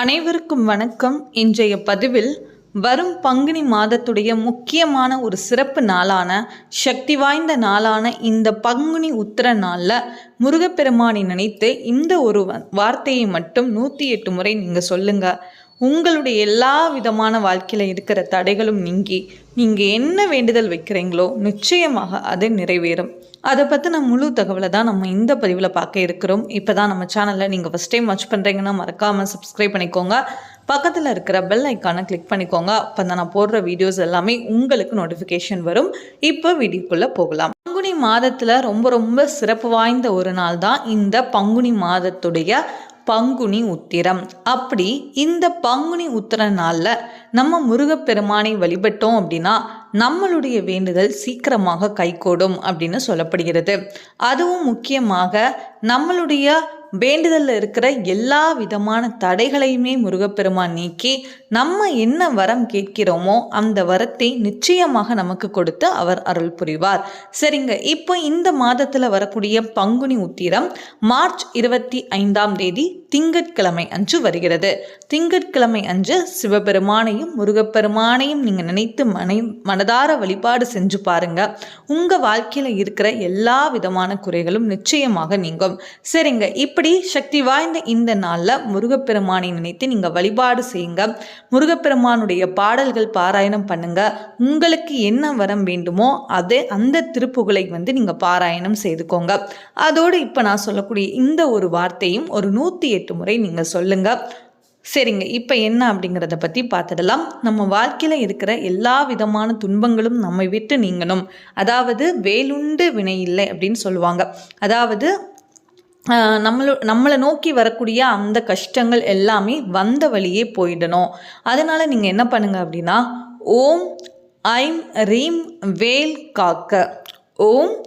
அனைவருக்கும் வணக்கம். இன்றைய பதிவில் வரும் பங்குனி மாதத்துடைய முக்கியமான ஒரு சிறப்பு நாளான சக்தி வாய்ந்த நாளான இந்த பங்குனி உத்திர நாளில் முருகப்பெருமானை நினைத்து இந்த ஒரு வார்த்தையை மட்டும் 108 முறை நீங்கள் சொல்லுங்கள். உங்களுடைய எல்லா விதமான வாழ்க்கையில் இருக்கிற தடைகளும் நீங்கி நீங்கள் என்ன வேண்டுதல் வைக்கிறீங்களோ நிச்சயமாக அது நிறைவேறும். அதை பற்றின முழு தகவலை தான் நம்ம இந்த பதிவில் பார்க்க இருக்கிறோம். இப்போ தான் நம்ம சேனலில் நீங்கள் ஃபஸ்ட் டைம் வாட்ச் பண்ணுறீங்கன்னா மறக்காமல் சப்ஸ்கிரைப் பண்ணிக்கோங்க. பக்கத்தில் இருக்கிற பெல் ஐக்கானை கிளிக் பண்ணிக்கோங்க. அப்போ தான் நான் போடுற வீடியோஸ் எல்லாமே உங்களுக்கு நோட்டிஃபிகேஷன் வரும். இப்போ வீடியோக்குள்ளே போகலாம். பங்குனி மாதத்தில் ரொம்ப சிறப்பு வாய்ந்த ஒரு நாள் தான் இந்த பங்குனி மாதத்துடைய பங்குனி உத்திரம். அப்படி இந்த பங்குனி உத்திர நாளில் நம்ம முருகப்பெருமானை வழிபட்டோம் அப்படின்னா நம்மளுடைய வேண்டுதல் சீக்கிரமாக கைகூடும் அப்படின்னு சொல்லப்படுகிறது. அதுவும் முக்கியமாக நம்மளுடைய வேண்டுதலில் இருக்கிற எல்லா விதமான தடைகளையுமே முருகப்பெருமான் நீக்கி நம்ம என்ன வரம் கேட்கிறோமோ அந்த வரத்தை நிச்சயமாக நமக்கு கொடுத்து அவர் அருள் புரிவார். சரிங்க, இப்போ இந்த மாதத்தில் வரக்கூடிய பங்குனி உத்திரம் மார்ச் 25ஆம் தேதி திங்கட்கிழமை அன்று வருகிறது. திங்கட்கிழமை அன்று சிவபெருமானையும் முருகப்பெருமானையும் நீங்கள் நினைத்து மனதார வழிபாடு செஞ்சு பாருங்க. உங்கள் வாழ்க்கையில் இருக்கிற எல்லா விதமான குறைகளும் நிச்சயமாக நீங்கும். சரிங்க, இப்படி சக்தி வாய்ந்த இந்த நாளில் முருகப்பெருமானை நினைத்து நீங்கள் வழிபாடு செய்யுங்க. முருகப்பெருமானுடைய பாடல்கள் பாராயணம் பண்ணுங்க. உங்களுக்கு என்ன வரம் வேண்டுமோ அந்த திருப்புகளை நீங்கள் பாராயணம் செய்துக்கோங்க. அதோடு இப்போ நான் சொல்லக்கூடிய இந்த ஒரு வார்த்தையும் ஒரு 108 முறை நீங்கள் சொல்லுங்க. சரிங்க, இப்போ என்ன அப்படிங்கிறத பற்றி பார்த்துடலாம். நம்ம வாழ்க்கையில் இருக்கிற எல்லா விதமான துன்பங்களும் நம்மை விட்டு நீங்கணும். அதாவது வேலுண்டு வினை இல்லை அப்படின்னு சொல்லுவாங்க. அதாவது நம்மளை நோக்கி வரக்கூடிய அந்த கஷ்டங்கள் எல்லாமே வந்த வழியே போயிடணும். அதனால் நீங்கள் என்ன பண்ணுங்க அப்படின்னா ஓம் ஐம் ரீம் வேல் காக்க, ஓம்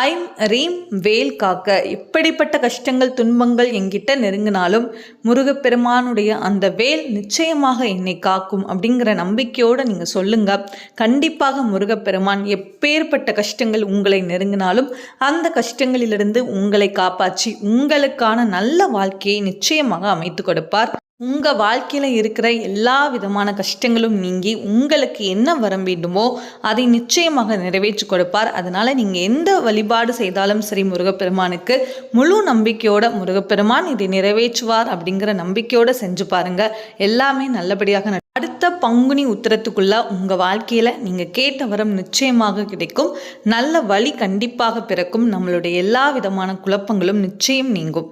ஐம் ரீம் வேல் காக்க. எப்படிப்பட்ட கஷ்டங்கள் துன்பங்கள் என்கிட்ட நெருங்கினாலும் முருகப்பெருமானுடைய அந்த வேல் நிச்சயமாக என்னை காக்கும் அப்படிங்கிற நம்பிக்கையோடு நீங்கள் சொல்லுங்க. கண்டிப்பாக முருகப்பெருமான் எப்பேற்பட்ட கஷ்டங்கள் உங்களை நெருங்கினாலும் அந்த கஷ்டங்களிலிருந்து உங்களை காப்பாற்றி உங்களுக்கான நல்ல வாழ்க்கையை நிச்சயமாக அமைத்து கொடுப்பார். உங்கள் வாழ்க்கையில் இருக்கிற எல்லா விதமான கஷ்டங்களும் நீங்கி உங்களுக்கு என்ன வரம் வேண்டுமோ அதை நிச்சயமாக நிறைவேற்றி கொடுப்பார். அதனால் நீங்கள் எந்த வழிபாடு செய்தாலும் சரி முருகப்பெருமானுக்கு முழு நம்பிக்கையோட முருகப்பெருமான் இதை நிறைவேற்றுவார் அப்படிங்கிற நம்பிக்கையோடு செஞ்சு பாருங்கள். எல்லாமே நல்லபடியாக அடுத்த பங்குனி உத்திரத்துக்குள்ள உங்கள் வாழ்க்கையில் நீங்கள் கேட்ட வரம் நிச்சயமாக கிடைக்கும். நல்ல வழி கண்டிப்பாக பிறக்கும். நம்மளுடைய எல்லா விதமான குழப்பங்களும் நிச்சயம் நீங்கும்.